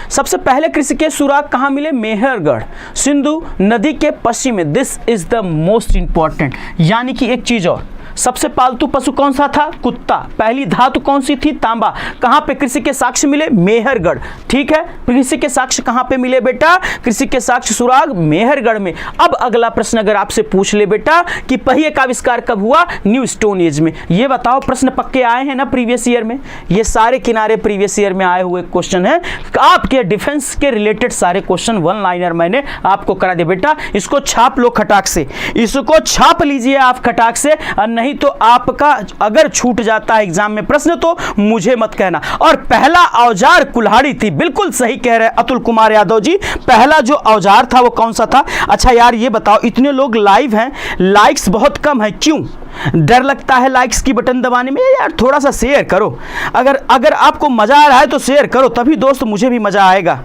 सबसे पहले कृषि के सुराग कहाँ मिले? मेहरगढ़, सिंधु नदी के पश्चिम में। This is the most important. यानी कि एक चीज और, सबसे पालतू पशु कौन सा था? कुत्ता। पहली धातु कौन सी थी? तांबा। कहाँ पे कृषि के साक्ष्य मिले? मेहरगढ़, ठीक है। कृषि के साक्ष्य कहाँ पे मिले बेटा? कृषि के साक्ष्य सुराग मेहरगढ़ में। अब अगला प्रश्न अगर आपसे पूछ ले बेटा कि पहिए का आविष्कार कब हुआ? न्यू स्टोन एज में। ये बताओ, प्रश्न पक्के आए हैं ना प्रीवियस ईयर में? ये सारे किनारे प्रीवियस ईयर में आए हुए क्वेश्चन है। आपके डिफेंस के रिलेटेड सारे क्वेश्चन वन लाइनर मैंने आपको करा दिया बेटा। इसको छाप लो खटाक से, इसको छाप लीजिए आप खटाक से, और नहीं तो आपका अगर छूट जाता है एग्जाम में प्रश्न तो मुझे मत कहना। और पहला औजार कुल्हाड़ी थी, बिल्कुल सही कह रहे अतुल कुमार यादव जी। पहला जो औजार था वो कौन सा था? अच्छा यार ये बताओ, इतने लोग लाइव हैं, लाइक्स बहुत कम है, क्यों? डर लगता है लाइक्स की बटन दबाने में? यार थोड़ा सा शेयर करो। अगर आपको मजा आ रहा है तो शेयर करो, तभी दोस्त मुझे भी मजा आएगा।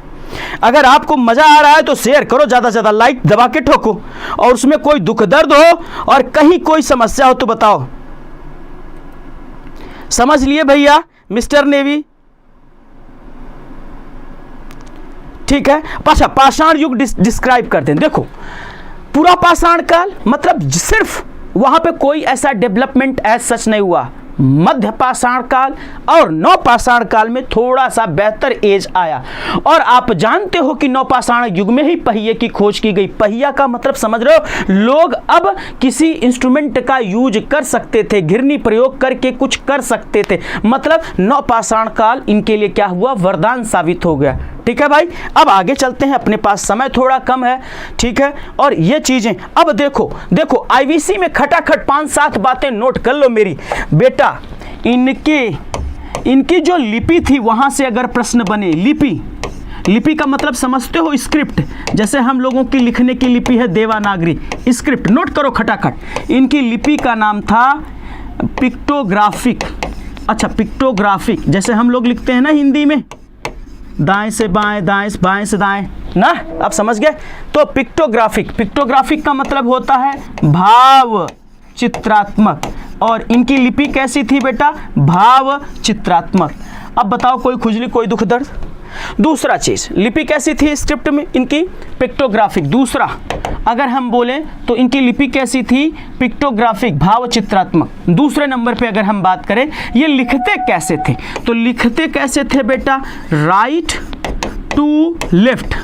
अगर आपको मजा आ रहा है तो शेयर करो, ज्यादा से ज्यादा लाइक दबा के ठोको। और उसमें कोई दुख दर्द हो और कहीं कोई समस्या हो तो बताओ। समझ लिए भैया मिस्टर नेवी? ठीक है। पाछा पाषाण युग डिस्क्राइब करते हैं। देखो पूरा पाषाण काल मतलब सिर्फ वहां पे कोई ऐसा डेवलपमेंट एज सच नहीं हुआ। मध्य पाषाण काल और नौ पाषाण काल में थोड़ा सा बेहतर एज आया। और आप जानते हो कि नौ पाषाण युग में ही पहिए की खोज की गई। पहिया का मतलब समझ रहे हो? लोग अब किसी इंस्ट्रूमेंट का यूज कर सकते थे, घिरनी प्रयोग करके कुछ कर सकते थे। मतलब नौ पाषाण काल इनके लिए क्या हुआ? वरदान साबित हो गया। ठीक है भाई, अब आगे चलते हैं, अपने पास समय थोड़ा कम है, ठीक है। और ये चीजें अब देखो आईवीसी में खटाखट 5-7 बातें नोट कर लो मेरी बेटा। इनकी जो लिपि थी वहां से अगर प्रश्न बने, लिपि का मतलब समझते हो? स्क्रिप्ट। जैसे हम लोगों की लिखने की लिपि है देवनागरी, स्क्रिप्ट नोट करो खटाखट। इनकी लिपि का नाम था पिक्टोग्राफिक। अच्छा पिक्टोग्राफिक, जैसे हम लोग लिखते हैं ना हिंदी में, दाएं से बाएं, दाएं से बाएं से दाएं ना, आप समझ गए? तो पिक्टोग्राफिक का मतलब होता है भाव चित्रात्मक। और इनकी लिपि कैसी थी बेटा? भाव चित्रात्मक। अब बताओ कोई खुजली, कोई दुख दर्द? दूसरा चीज, लिपि कैसी थी स्क्रिप्ट में? इनकी पिक्टोग्राफिक। दूसरा अगर हम बोलें तो इनकी लिपि कैसी थी? पिक्टोग्राफिक, भाव चित्रात्मक। दूसरे नंबर पे अगर हम बात करें, ये लिखते कैसे थे? तो लिखते कैसे थे बेटा? राइट टू लेफ्ट,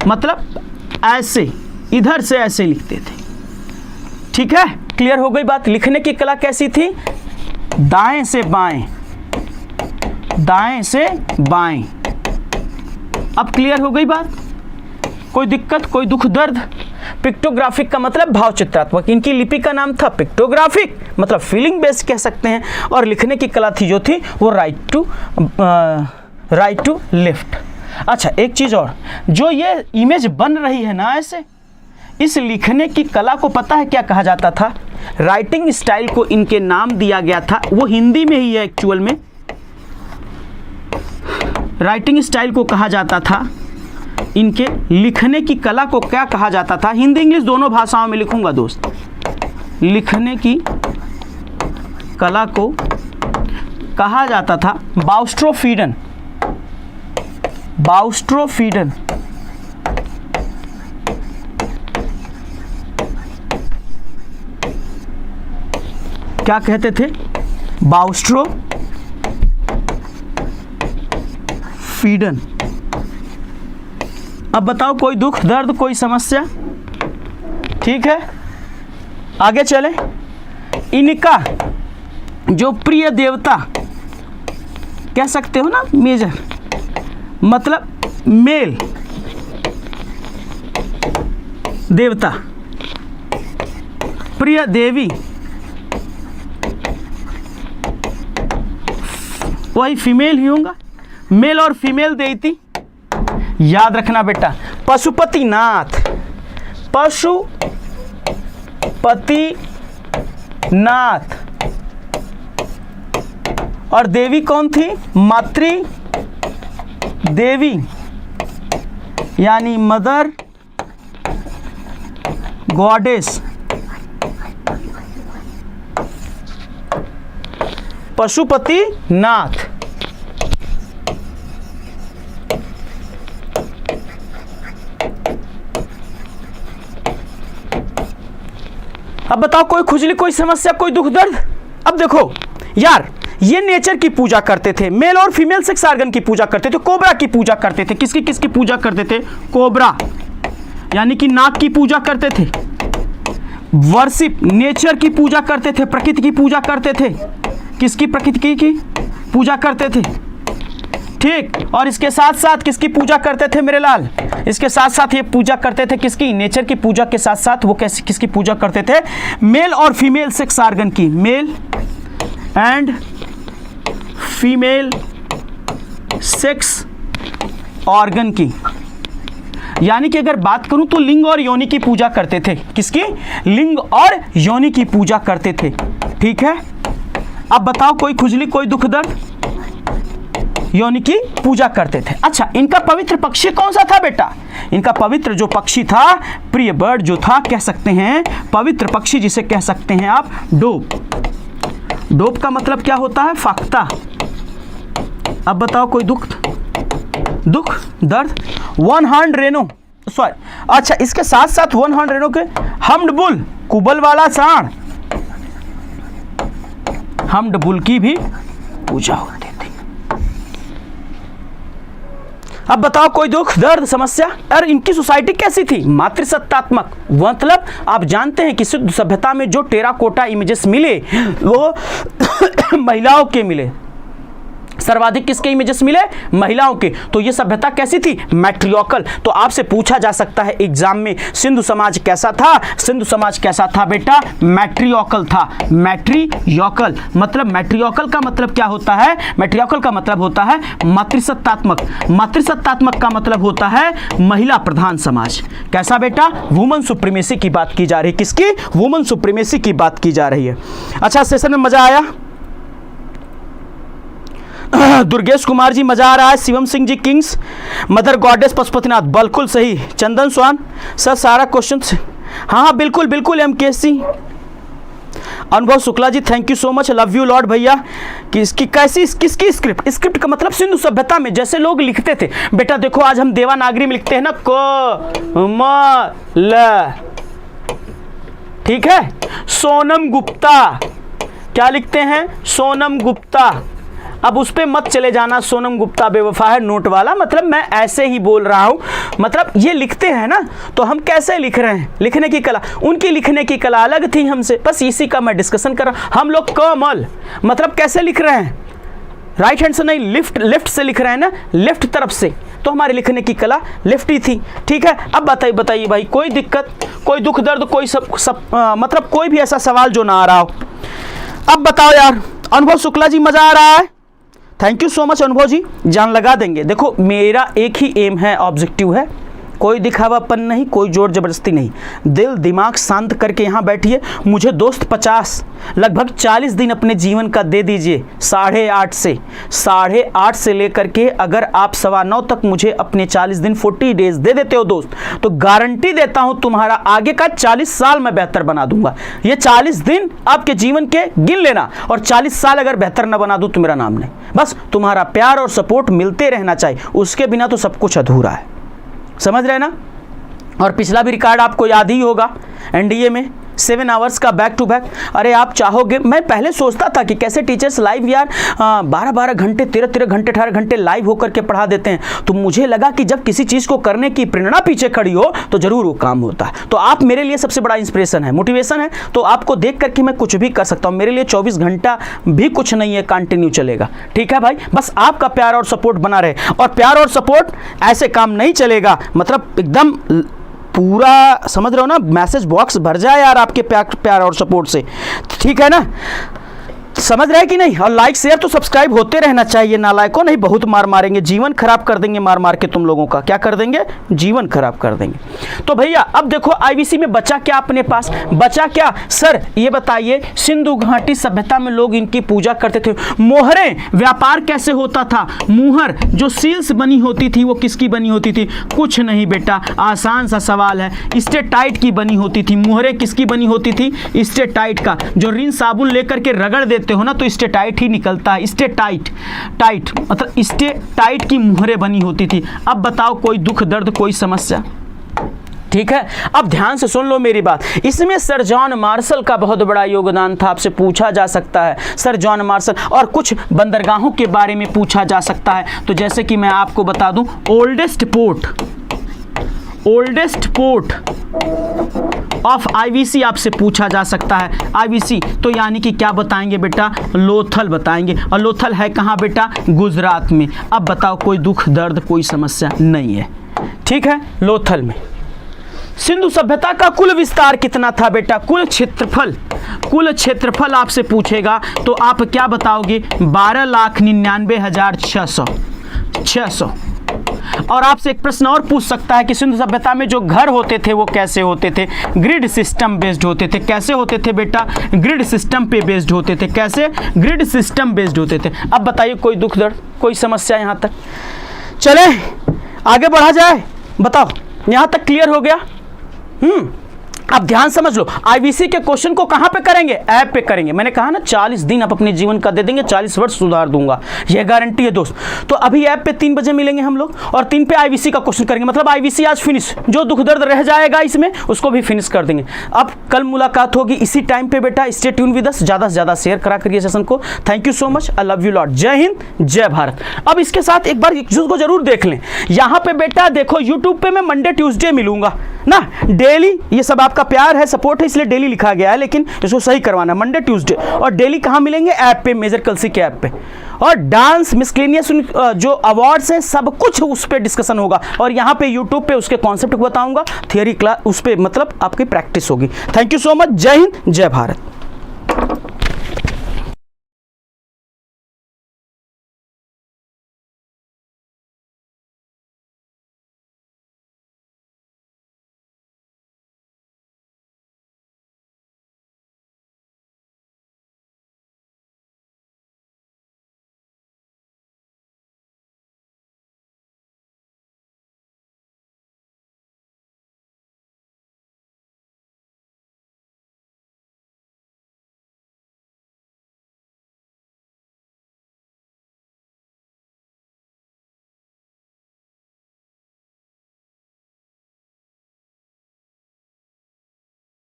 मतलब ऐसे, इधर से ऐसे लिखते थे। ठीक है, क्लियर हो गई बात। लिखने की कला कैसी थी? दाएं से बाएं, दाएं से बाएं। अब क्लियर हो गई बात? कोई दिक्कत, कोई दुख दर्द? पिक्टोग्राफिक का मतलब भाव चित्रात्मक, इनकी लिपि का नाम था पिक्टोग्राफिक, मतलब फीलिंग बेस्ड कह सकते हैं। और लिखने की कला थी जो थी वो राइट टू लेफ्ट। अच्छा, एक चीज़ और, जो ये इमेज बन रही है ना ऐसे, इस लिखने की कला को पता है क्या कहा जाता था? राइटिंग स्टाइल को इनके नाम दिया गया था, वो हिंदी में ही है एक्चुअल में। राइटिंग स्टाइल को कहा जाता था, इनके लिखने की कला को क्या कहा जाता था? हिंदी इंग्लिश दोनों भाषाओं में लिखूंगा दोस्त। लिखने की कला को कहा जाता था बाउस्ट्रोफीडन, बाउस्ट्रोफीडन। क्या कहते थे? बाउस्ट्रोफीडन। अब बताओ, कोई दुख दर्द, कोई समस्या? ठीक है, आगे चले। इनका जो प्रिय देवता कह सकते हो ना, मेजर, मतलब मेल देवता, प्रिय देवी, वही फीमेल ही होगा, मेल और फीमेल देती। याद रखना बेटा, पशुपतिनाथ, पशुपतिनाथ। और देवी कौन थी? मातृ देवी, यानी मदर गॉडेस, पशुपतिनाथ। अब बताओ, कोई खुजली, कोई समस्या, कोई दुख दर्द? अब देखो यार, ये नेचर की पूजा करते थे, मेल और फीमेल सेक्स ऑर्गन की पूजा करते थे, कोबरा की पूजा करते थे। किसकी किसकी पूजा करते थे? कोबरा, यानी कि नाग की पूजा करते थे। वर्शिप, नेचर की पूजा करते थे, प्रकृति की पूजा करते थे। किसकी? प्रकृति की पूजा करते थे। ठीक, और इसके साथ साथ किसकी पूजा करते थे मेरे लाल? इसके साथ साथ ये पूजा करते थे किसकी? नेचर की पूजा के साथ साथ वो कैसे किसकी पूजा करते थे? मेल और फीमेल सेक्स ऑर्गन की, male and female sex organ की। यानी कि अगर बात करूं तो लिंग और योनि की पूजा करते थे। किसकी? लिंग और योनि की पूजा करते थे। ठीक है, अब बताओ, कोई खुजली, कोई दुख दर्द? योनि की पूजा करते थे। अच्छा, इनका पवित्र पक्षी कौन सा था बेटा? इनका पवित्र जो पक्षी था, प्रिय बर्ड जो था, कह सकते हैं पवित्र पक्षी जिसे कह सकते हैं आप डोब। डोब का मतलब क्या होता है? फाख्ता। अब बताओ, कोई दुख दर्द? वन हॉर्न रेनो, सॉरी, अच्छा, इसके साथ साथ वन हॉर्न रेनो के हम्ड बुल, कुबल वाला सांड, हम्ड बुल की भी पूजा होती थी। अब बताओ, कोई दुख दर्द समस्या? और इनकी सोसाइटी कैसी थी? मातृसत्तात्मक, मतलब आप जानते हैं कि सिद्ध सभ्यता में जो टेराकोटा इमेजेस मिले वो महिलाओं के मिले। सर्वाधिक किसके इमेजेस मिले? महिलाओं के। तो ये सभ्यता कैसी थी? मैट्रियोकल। तो आपसे पूछा जा सकता है एग्जाम में, सिंधु समाज कैसा था? सिंधु समाज कैसा था बेटा? मैट्रियोकल था। मैट्रियोकल मतलब, मैट्रियोकल का मतलब क्या होता है? मैट्रियोकल का मतलब होता है मातृसत्तात्मक। मातृसत्तात्मक का मतलब होता है महिला प्रधान समाज। कैसा बेटा? वुमन सुप्रीमेसी की बात की जा रही है। किसकी? वुमन सुप्रीमेसी की बात की जा रही है। अच्छा, सेशन में मजा आया? दुर्गेश कुमार जी, मजा आ रहा है। Shivam Singh ji, Kings, mother goddess Pashupatinath, बिल्कुल सही। चंदन स्वान सर, सारा क्वेश्चन, हाँ बिल्कुल बिल्कुल। MKC Anubhav Shukla ji, thank you so much, love you lord भैया। किसकी कैसी किसकी स्क्रिप्ट? स्क्रिप्ट का मतलब सिंधु सभ्यता में जैसे लोग लिखते थे बेटा। देखो आज हम देवनागरी में लिखते हैं ना, क म ल, ठीक है। सोनम गुप्ता क्या लिखते हैं? सोनम गुप्ता। अब उस पर मत चले जाना, सोनम गुप्ता बेवफा है नोट वाला, मतलब मैं ऐसे ही बोल रहा हूँ। मतलब ये लिखते हैं ना, तो हम कैसे लिख रहे हैं, लिखने की कला, उनकी लिखने की कला अलग थी हमसे, बस इसी का मैं डिस्कशन कर रहा हूँ। हम लोग कमल मतलब कैसे लिख रहे हैं, राइट हैंड से नहीं, लेफ्ट से लिख रहे हैं ना, लेफ्ट तरफ से, तो हमारी लिखने की कला लेफ्ट ही थी। ठीक है, अब बताइए भाई, कोई दिक्कत, कोई दुख दर्द, कोई मतलब कोई भी ऐसा सवाल जो ना आ रहा हो। अब बताओ यार, अनुभव शुक्ला जी मजा आ रहा है, थैंक यू सो मच अनुभव जी, जान लगा देंगे। देखो मेरा एक ही एम है, ऑब्जेक्टिव है, कोई दिखावापन नहीं, कोई जोर जबरदस्ती नहीं, दिल दिमाग शांत करके यहाँ बैठिए। मुझे दोस्त 50 लगभग 40 दिन अपने जीवन का दे दीजिए, 8:30 से लेकर के अगर आप 9:15 तक मुझे अपने 40 दिन 40 डेज दे देते हो दोस्त, तो गारंटी देता हूँ तुम्हारा आगे का 40 साल मैं बेहतर बना दूंगा। ये 40 दिन आपके जीवन के गिन लेना, और 40 साल अगर बेहतर ना बना दूँ तो मेरा नाम नहीं। बस तुम्हारा प्यार और सपोर्ट मिलते रहना चाहिए, उसके बिना तो सब कुछ अधूरा है, समझ रहे ना। और पिछला भी रिकॉर्ड आपको याद ही होगा, एनडीए में 7 आवर्स का बैक टू बैक। अरे आप चाहोगे, मैं पहले सोचता था कि कैसे टीचर्स लाइव यार 12-12 घंटे 13-13 घंटे 18 घंटे लाइव होकर के पढ़ा देते हैं, तो मुझे लगा कि जब किसी चीज़ को करने की प्रेरणा पीछे खड़ी हो तो ज़रूर वो काम होता है। तो आप मेरे लिए सबसे बड़ा इंस्पिरेशन है, मोटिवेशन है, तो आपको देख करके मैं कुछ भी कर सकता हूँ। मेरे लिए 24 घंटा भी कुछ नहीं है, कंटिन्यू चलेगा। ठीक है भाई, बस आपका प्यार और सपोर्ट बना रहे, और प्यार और सपोर्ट ऐसे काम नहीं चलेगा, मतलब एकदम पूरा समझ रहे हो ना, मैसेज बॉक्स भर जाए यार आपके प्यार और सपोर्ट से। ठीक है ना, समझ रहे हैं कि नहीं। और लाइक शेयर तो सब्सक्राइब होते रहना चाहिए, नालायकों नहीं बहुत मार मारेंगे, जीवन खराब कर देंगे मार मार के, तुम लोगों का क्या कर देंगे, जीवन खराब कर देंगे। तो भैया अब देखो आईवीसी में बचा क्या अपने पास, बचा क्या सर ये बताइए। सिंधु घाटी सभ्यता में लोग इनकी पूजा करते थे। मोहरें, व्यापार कैसे होता था, मुहर जो सील्स बनी होती थी वो किसकी बनी होती थी, कुछ नहीं बेटा, आसान सा सवाल है, स्टेटाइट की बनी होती थी। मुहरें किसकी बनी होती थी, स्टेटाइट का। जो रिन साबुन लेकर के रगड़ देते हो ना तो स्टेटाइट ही निकलता है, स्टेटाइट मतलब स्टेटाइट की मुहरें बनी होती थी। अब बताओ कोई दुख दर्द, कोई समस्या। ठीक है, अब ध्यान से सुन लो मेरी बात, इसमें सर जॉन मार्शल का बहुत बड़ा योगदान था, आपसे पूछा जा सकता है सर जॉन मार्शल, और कुछ बंदरगाहों के बारे में पूछा जा सकता है। तो जैसे कि मैं आपको बता दूं, ओल्डेस्ट पोर्ट ऑफ आईवीसी आपसे पूछा जा सकता है। आईवीसी तो यानी कि क्या बताएंगे बेटा, लोथल बताएंगे, और लोथल है कहाँ बेटा, गुजरात में। अब बताओ कोई दुख दर्द, कोई समस्या नहीं है। ठीक है, लोथल में। सिंधु सभ्यता का कुल विस्तार कितना था बेटा, कुल क्षेत्रफल आपसे पूछेगा तो आप क्या बताओगे, 12,99,600। और आपसे एक प्रश्न और पूछ सकता है कि सिंधु सभ्यता में जो घर होते थे वो कैसे होते थे, ग्रिड सिस्टम बेस्ड होते थे। कैसे होते थे बेटा, ग्रिड सिस्टम पे बेस्ड होते थे। कैसे, ग्रिड सिस्टम बेस्ड होते थे। अब बताइए कोई दुख दर्द, कोई समस्या, यहाँ तक चले आगे बढ़ा जाए, बताओ यहाँ तक क्लियर हो गया। अब ध्यान समझ लो, आईवीसी के क्वेश्चन को कहां पे करेंगे, ऐप पे करेंगे। मैंने कहा ना 40 दिन आप अपने जीवन का दे देंगे, 40 वर्ष सुधार दूंगा, यह गारंटी है दोस्त। तो अभी ऐप पे 3 बजे मिलेंगे हम लोग, और 3 पे आईवीसी का क्वेश्चन करेंगे, मतलब आईवीसी आज फिनिश, जो दुख दर्द रह जाएगा इसमें उसको भी फिनिश कर देंगे। अब कल मुलाकात होगी इसी टाइम पे बेटा, स्टे ट्यून विद अस, ज्यादा से ज्यादा शेयर करा करिए सेशन को। Thank you so much, I love you lot, जय हिंद जय भारत। अब इसके साथ एक बार एक चीज को जरूर देख लें, यहाँ पे बेटा देखो यूट्यूब पे मैं मंडे ट्यूसडे मिलूंगा ना, डेली, ये सब आपका प्यार है, सपोर्ट है, इसलिए डेली लिखा गया है, लेकिन इसको सही करवाना, मंडे ट्यूसडे। और डेली कहाँ मिलेंगे, ऐप पे, मेजर कलसी के ऐप पे। और डांस मिसक्लेनियस जो अवार्ड्स हैं सब कुछ उस पर डिस्कशन होगा, और यहाँ पे यूट्यूब पे उसके कॉन्सेप्ट बताऊंगा, थियरी क्लास उस पर मतलब आपकी प्रैक्टिस होगी। थैंक यू सो मच, जय हिंद जय भारत।